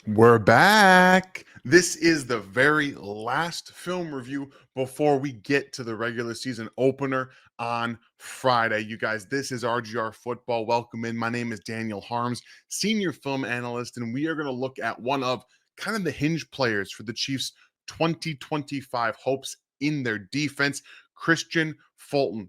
We're back. This is the very last film review before we get to the regular season opener on Friday. You guys, this is RGR Football. Welcome in. My name is Daniel Harms, senior film analyst, and we are going to look at one of kind of the hinge players for the Chiefs' 2025 hopes in their defense, Kristian Fulton.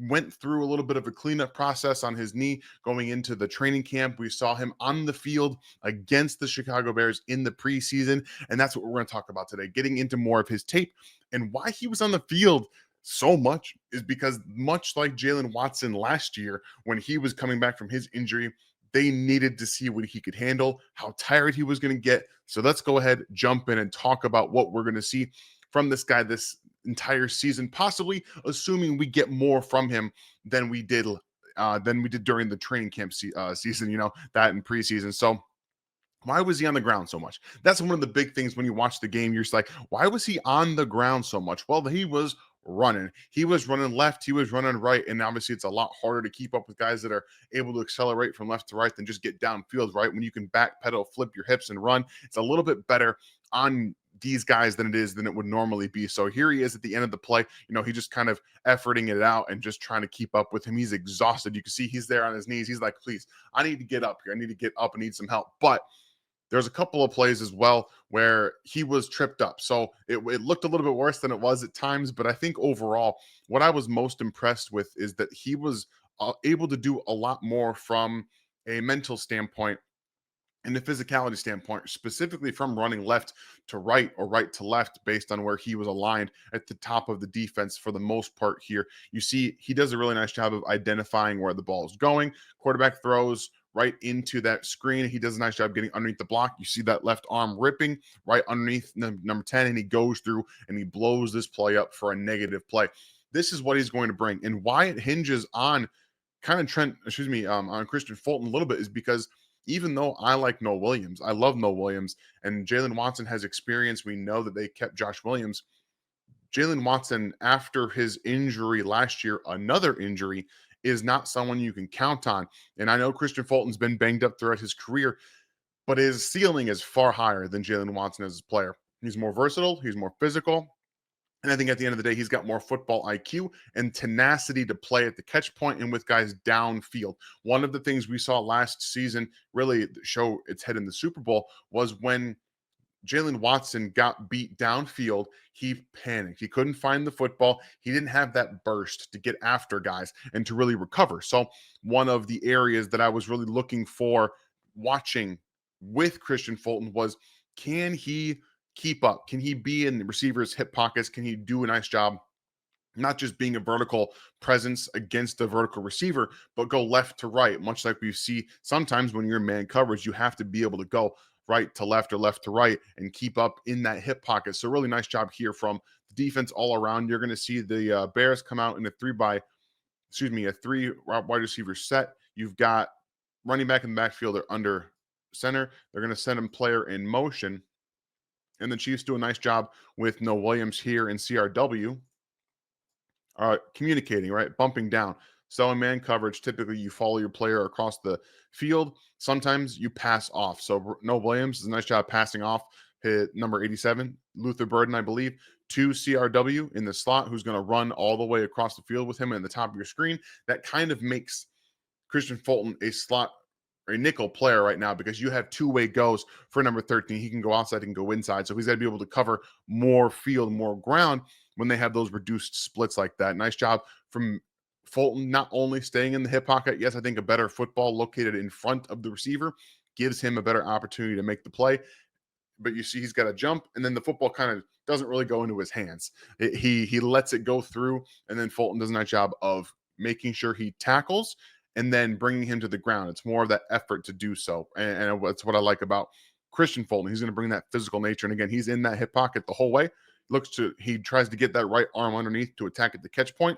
Went through a little bit of a cleanup process on his knee going into the training camp. We saw him on the field against the Chicago Bears in the preseason, and that's what we're going to talk about today, getting into more of his tape. And why he was on the field so much is because, much like Jalen Watson last year when he was coming back from his injury, they needed to see what he could handle, how tired he was going to get. So let's go ahead, jump in, and talk about what we're going to see from this guy this entire season, possibly assuming we get more from him than we did during the training camp season, that in preseason. So why was he on the ground so much? That's one of the big things when you watch the game. You're just like, why was he on the ground so much? Well, he was running. He was running left. He was running right. And obviously, it's a lot harder to keep up with guys that are able to accelerate from left to right than just get downfield, right? When you can backpedal, flip your hips, and run, it's a little bit better on these guys than it would normally be. So here he is at the end of the play. He just kind of efforting it out and just trying to keep up with him. He's exhausted. You can see he's there on his knees. He's like, please, I need to get up here. I need to get up and need some help. But there's a couple of plays as well where he was tripped up. So it looked a little bit worse than it was at times. But I think overall, what I was most impressed with is that he was able to do a lot more from a mental standpoint and the physicality standpoint, specifically from running left to right or right to left based on where he was aligned at the top of the defense for the most part here. You see, he does a really nice job of identifying where the ball is going. Quarterback throws right into that screen. He does a nice job getting underneath the block. You see that left arm ripping right underneath number 10, and he goes through and he blows this play up for a negative play. This is what he's going to bring. And why it hinges on on Kristian Fulton a little bit is because even though I like Noah Williams, I love Noah Williams, and Jalen Watson has experience. We know that they kept Josh Williams. Jalen Watson, after his injury last year, another injury, is not someone you can count on. And I know Kristian Fulton's been banged up throughout his career, but his ceiling is far higher than Jalen Watson as a player. He's more versatile. He's more physical. And I think at the end of the day, he's got more football IQ and tenacity to play at the catch point and with guys downfield. One of the things we saw last season really show its head in the Super Bowl was when Jalen Watson got beat downfield, he panicked. He couldn't find the football. He didn't have that burst to get after guys and to really recover. So one of the areas that I was really looking for watching with Kristian Fulton was, can he keep up? Can he be in the receiver's hip pockets? Can he do a nice job not just being a vertical presence against the vertical receiver, but go left to right, much like we see sometimes when you're in man coverage, you have to be able to go right to left or left to right and keep up in that hip pocket. So really nice job here from the defense all around. You're going to see the Bears come out in a three wide receiver set. You've got running back in the backfield or under center. They're going to send him player in motion. And the Chiefs do a nice job with Noah Williams here in CRW. Communicating, right? Bumping down. So in man coverage, typically you follow your player across the field. Sometimes you pass off. So Noah Williams does a nice job passing off hit number 87, Luther Burden, I believe, to CRW in the slot, who's going to run all the way across the field with him in the top of your screen. That kind of makes Kristian Fulton a slot or a nickel player right now because you have two-way goes for number 13. He can go outside, he can go inside. So he's got to be able to cover more field, more ground when they have those reduced splits like that. Nice job from Fulton, not only staying in the hip pocket. Yes, I think a better football located in front of the receiver gives him a better opportunity to make the play. But you see he's got to jump, and then the football kind of doesn't really go into his hands. He lets it go through, and then Fulton does a nice job of making sure he tackles and then bringing him to the ground. It's more of that effort to do so. And that's what I like about Kristian Fulton. He's going to bring that physical nature. And again, he's in that hip pocket the whole way. He tries to get that right arm underneath to attack at the catch point.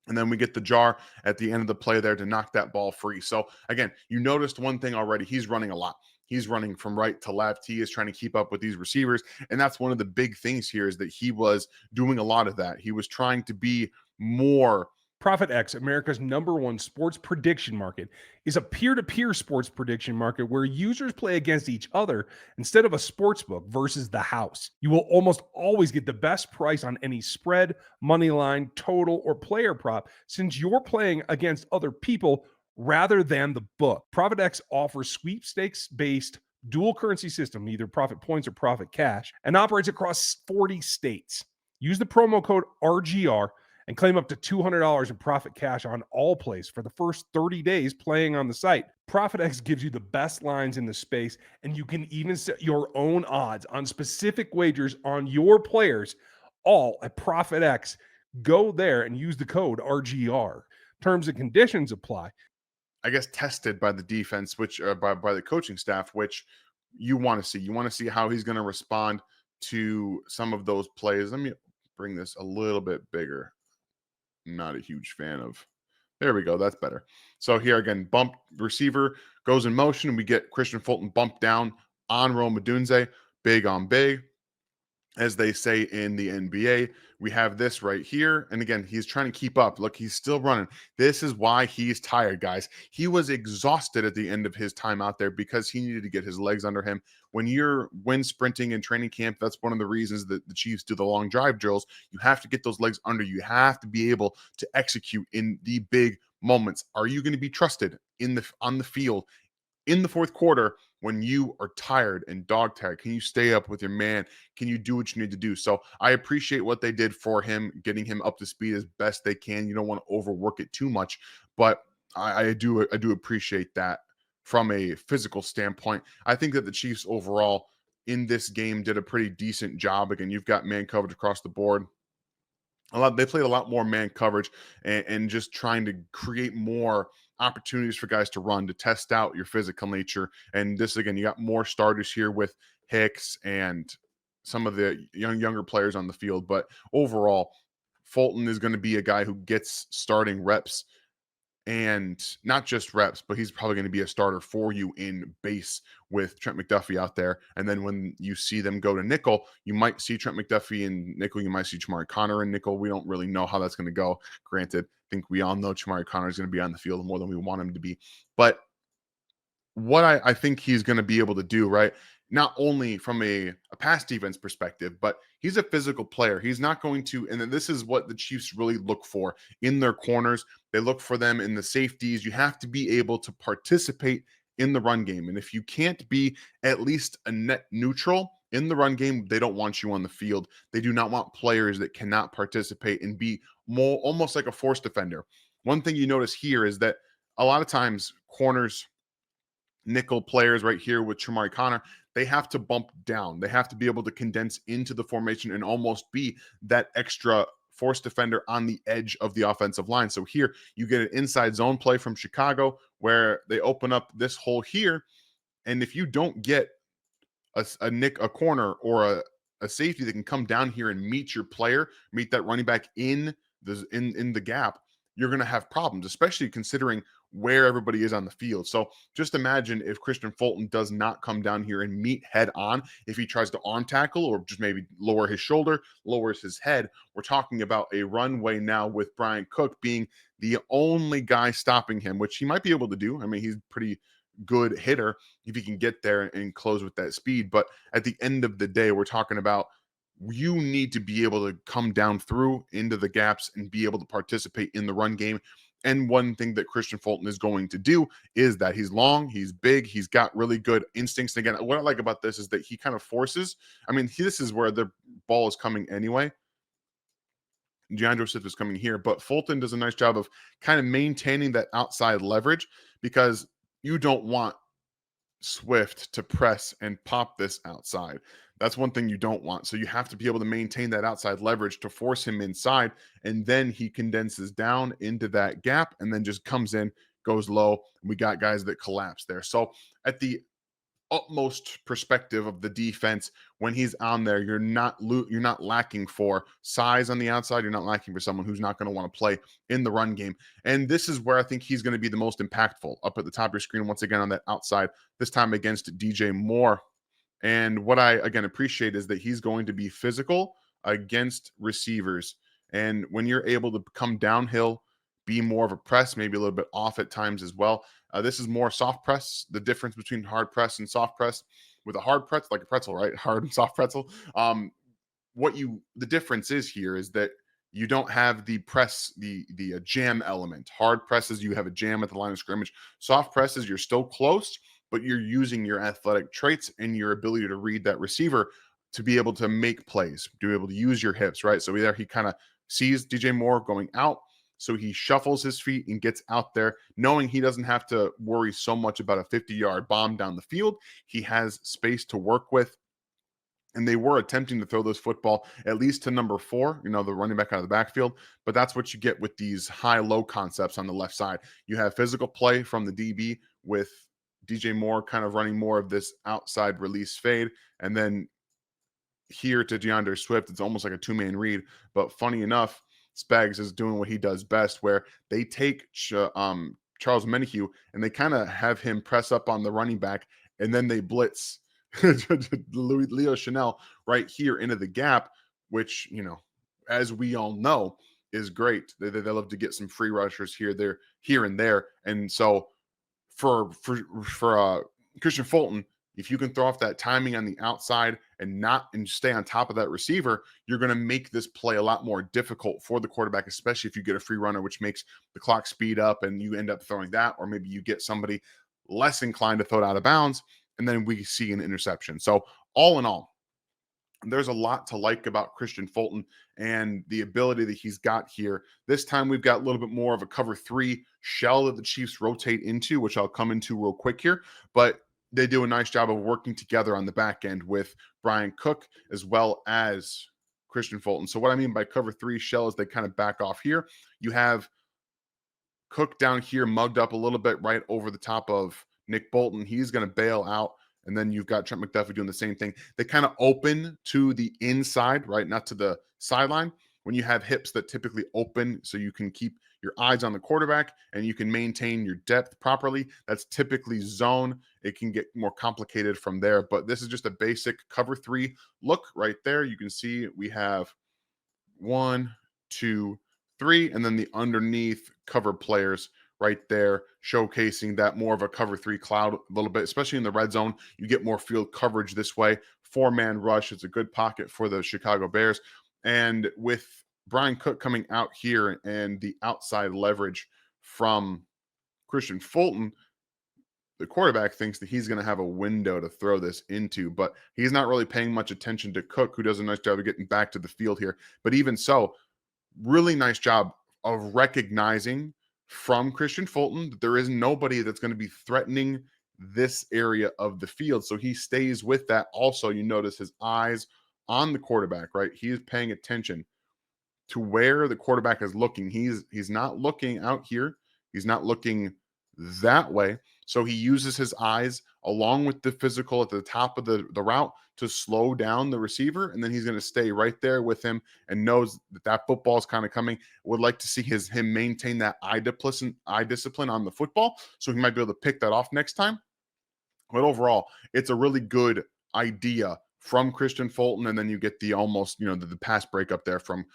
And then we get the jar at the end of the play there to knock that ball free. So again, you noticed one thing already. He's running a lot. He's running from right to left. He is trying to keep up with these receivers. And that's one of the big things here is that he was doing a lot of that. He was trying to be more Profit X, America's #1 sports prediction market, is a peer-to-peer sports prediction market where users play against each other instead of a sports book versus the house. You will almost always get the best price on any spread, money line, total, or player prop since you're playing against other people rather than the book. Profit X offers sweepstakes-based dual currency system, either profit points or profit cash, and operates across 40 states. Use the promo code RGR and claim up to $200 in profit cash on all plays for the first 30 days playing on the site. ProfitX gives you the best lines in the space, and you can even set your own odds on specific wagers on your players, all at ProfitX. Go there and use the code RGR. Terms and conditions apply. I guess tested by the defense, which by the coaching staff, which you want to see. You want to see how he's going to respond to some of those plays. Let me bring this a little bit bigger. Not a huge fan of. There we go. That's better. So here again, bump receiver goes in motion, and we get Kristian Fulton bumped down on Rome Odunze, big on big, as they say in the NBA. We have this right here. And again, he's trying to keep up. Look, he's still running. This is why he's tired, guys. He was exhausted at the end of his time out there because he needed to get his legs under him. When you're wind sprinting in training camp, that's one of the reasons that the Chiefs do the long drive drills. You have to get those legs under you. You have to be able to execute in the big moments. Are you going to be trusted on the field in the fourth quarter when you are tired and dog tired? Can you stay up with your man? Can you do what you need to do? So I appreciate what they did for him, getting him up to speed as best they can. You don't want to overwork it too much, but I do appreciate that from a physical standpoint. I think that the Chiefs overall in this game did a pretty decent job. Again, you've got man coverage across the board. They played a lot more man coverage and just trying to create more opportunities for guys to run, to test out your physical nature. And this, again, you got more starters here with Hicks and some of the younger players on the field. But overall, Fulton is going to be a guy who gets starting reps, and not just reps, but he's probably going to be a starter for you in base with Trent McDuffie out there. And then when you see them go to nickel, you might see Trent McDuffie in nickel. You might see Chamari Connor in nickel. We don't really know how that's going to go. Granted, I think we all know Chamari Connor is going to be on the field more than we want him to be. But what I think he's going to be able to do, right? Not only from a pass defense perspective, but he's a physical player. He's not going to, and this is what the Chiefs really look for in their corners. They look for them in the safeties. You have to be able to participate in the run game. And if you can't be at least a net neutral in the run game, they don't want you on the field. They do not want players that cannot participate and be more almost like a force defender. One thing you notice here is that a lot of times corners, nickel players right here with Chamari Connor, they have to bump down. They have to be able to condense into the formation and almost be that extra force defender on the edge of the offensive line. So here you get an inside zone play from Chicago where they open up this hole here. And if you don't get a corner or a safety that can come down here and meet your player, meet that running back in the gap, you're going to have problems, especially considering where everybody is on the field. So just imagine if Kristian Fulton does not come down here and meet head on. If he tries to arm tackle or just maybe lower his shoulder, lowers his head, we're talking about a runway now with Brian Cook being the only guy stopping him, which he might be able to do. I mean, he's pretty good hitter if he can get there and close with that speed. But at the end of the day, we're talking about you need to be able to come down through into the gaps and be able to participate in the run game. And one thing that Kristian Fulton is going to do is that he's long, he's big, he's got really good instincts. And again, what I like about this is that he kind of forces. I mean, this is where the ball is coming anyway. DeAndre Swift is coming here, but Fulton does a nice job of kind of maintaining that outside leverage because you don't want Swift to press and pop this outside. That's one thing you don't want. So you have to be able to maintain that outside leverage to force him inside. And then he condenses down into that gap and then just comes in, goes low. We got guys that collapse there. So at the utmost perspective of the defense, when he's on there, you're not lacking for size on the outside. You're not lacking for someone who's not going to want to play in the run game. And this is where I think he's going to be the most impactful, up at the top of your screen once again on that outside, this time against DJ Moore. And what I again appreciate is that he's going to be physical against receivers. And when you're able to come downhill, be more of a press, maybe a little bit off at times as well. This is more soft press. The difference between hard press and soft press, with a hard press, like a pretzel, right? Hard and soft pretzel. The difference is here is that you don't have the press, the jam element. Hard presses, you have a jam at the line of scrimmage. Soft presses, you're still close, but you're using your athletic traits and your ability to read that receiver to be able to make plays, to be able to use your hips, right? So either he kind of sees DJ Moore going out, so he shuffles his feet and gets out there, knowing he doesn't have to worry so much about a 50-yard bomb down the field. He has space to work with. And they were attempting to throw this football at least to number 4, the running back out of the backfield. But that's what you get with these high-low concepts on the left side. You have physical play from the DB with DJ Moore kind of running more of this outside release fade. And then here to DeAndre Swift, it's almost like a two-man read. But funny enough, Spags is doing what he does best, where they take Charles Menahue and they kind of have him press up on the running back, and then they blitz Leo Chanel right here into the gap, which, as we all know, is great. They love to get some free rushers here and there. And so for Kristian Fulton, if you can throw off that timing on the outside and stay on top of that receiver, you're going to make this play a lot more difficult for the quarterback, especially if you get a free runner, which makes the clock speed up and you end up throwing that, or maybe you get somebody less inclined to throw it out of bounds, and then we see an interception. So all in all, there's a lot to like about Kristian Fulton and the ability that he's got here. This time we've got a little bit more of a cover 3 shell that the Chiefs rotate into, which I'll come into real quick here. But they do a nice job of working together on the back end with Brian Cook as well as Kristian Fulton. So what I mean by cover 3 shell is they kind of back off here. You have Cook down here mugged up a little bit right over the top of Nick Bolton. He's going to bail out. And then you've got Trent McDuffie doing the same thing. They kind of open to the inside, right? Not to the sideline. When you have hips that typically open so you can keep your eyes on the quarterback and you can maintain your depth properly, that's typically zone. It can get more complicated from there. But this is just a basic cover 3 look right there. You can see we have 1, 2, 3, and then the underneath cover players right there, showcasing that more of a cover 3 cloud a little bit, especially in the red zone. You get more field coverage this way. 4-man rush. It's a good pocket for the Chicago Bears. And with Brian Cook coming out here and the outside leverage from Kristian Fulton, the quarterback thinks that he's going to have a window to throw this into, but he's not really paying much attention to Cook, who does a nice job of getting back to the field here. But even so, really nice job of recognizing from Kristian Fulton that there is nobody that's going to be threatening this area of the field. So he stays with that. Also, you notice his eyes on the quarterback, right? He is paying attention to where the quarterback is looking. He's not looking out here. He's not looking that way. So he uses his eyes along with the physical at the top of the route to slow down the receiver. And then he's going to stay right there with him and knows that football is kind of coming. Would like to see him maintain that eye discipline on the football. So he might be able to pick that off next time. But overall, it's a really good idea from Kristian Fulton. And then you get the almost, the pass breakup there from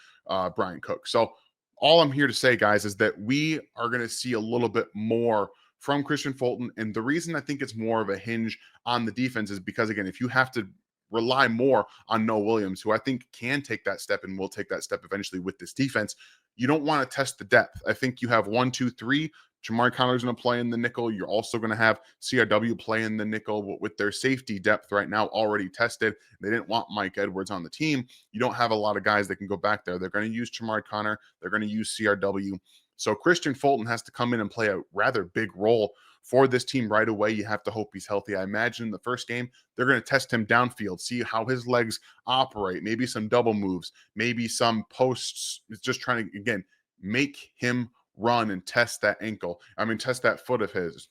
Brian Cook. So all I'm here to say, guys, is that we are going to see a little bit more from Kristian Fulton. And the reason I think it's more of a hinge on the defense is because, again, if you have to rely more on Noah Williams, who I think can take that step and will take that step eventually with this defense, you don't want to test the depth. I think you have 1, 2, 3. Jamari Conner's going to play in the nickel. You're also going to have CRW play in the nickel with their safety depth right now already tested. They didn't want Mike Edwards on the team. You don't have a lot of guys that can go back there. They're going to use Jamari Conner. They're going to use CRW. So Kristian Fulton has to come in and play a rather big role for this team right away. You have to hope he's healthy. I imagine in the first game, they're going to test him downfield, see how his legs operate, maybe some double moves, maybe some posts. It's just trying to, again, make him run and test that ankle. Test that foot of his.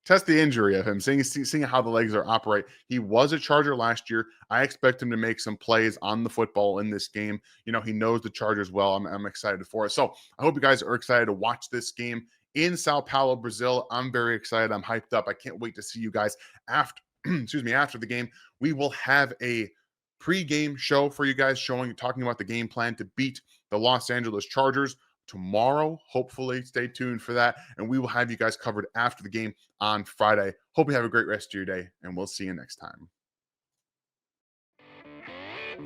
Test the injury of him, seeing how the legs are operate. He was a Charger last year. I expect him to make some plays on the football in this game. He knows the Chargers well. I'm excited for it. So I hope you guys are excited to watch this game in Sao Paulo, Brazil. I'm very excited. I'm hyped up. I can't wait to see you guys after, after the game. We will have a pre-game show for you guys talking about the game plan to beat the Los Angeles Chargers. tomorrow. Hopefully, stay tuned for that. And we will have you guys covered after the game on Friday. Hope you have a great rest of your day, and we'll see you next time.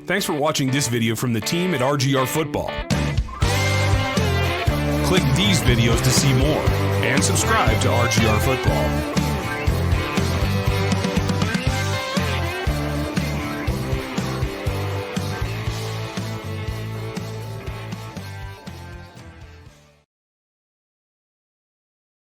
Thanks for watching this video from the team at RGR Football. Click these videos to see more and subscribe to RGR Football.